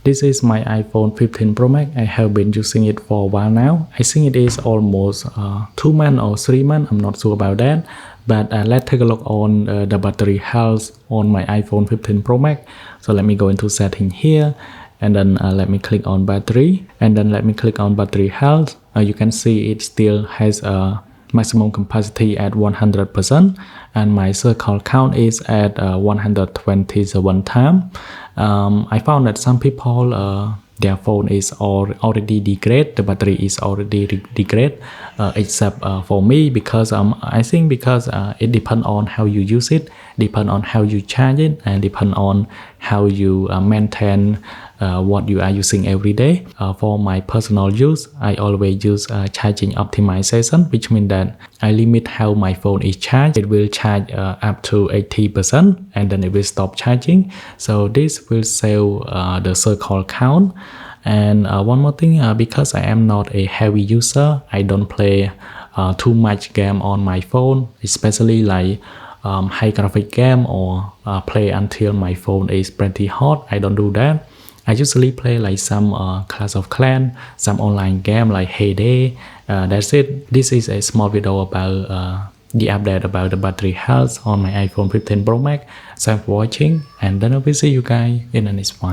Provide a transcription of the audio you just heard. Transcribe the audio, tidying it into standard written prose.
This is my iPhone 15 Pro Max. I have been using it for a while now. I think it is almost 2 months or 3 months. I'm not sure about that. But let's take a look on the battery health on my iPhone 15 Pro Max. So let me go into setting here. And then let me click on battery. And then let me click on battery health. You can see it still has a maximum capacity at 100%. And my circle count is at 127 times. I found that some people their phone is already degrade, the battery is already degrade, except for me, because I think because it depends on how you use it, depend on how you charge it, and depend on how you maintain what you are using every day. For my personal use, I always use charging optimization, which means that I limit how my phone is charged. It will charge up to 80% and then it will stop charging. So this will save the circle count. And one more thing, because I am not a heavy user, I don't play too much game on my phone, especially like high graphic game or play until my phone is pretty hot. I don't do that. I usually play like some Clash of Clans, some online game like Heyday. That's it. This is a small video about the update about the battery health on my iPhone 15 Pro Max. Thanks for watching, and then I will see you guys in the next one.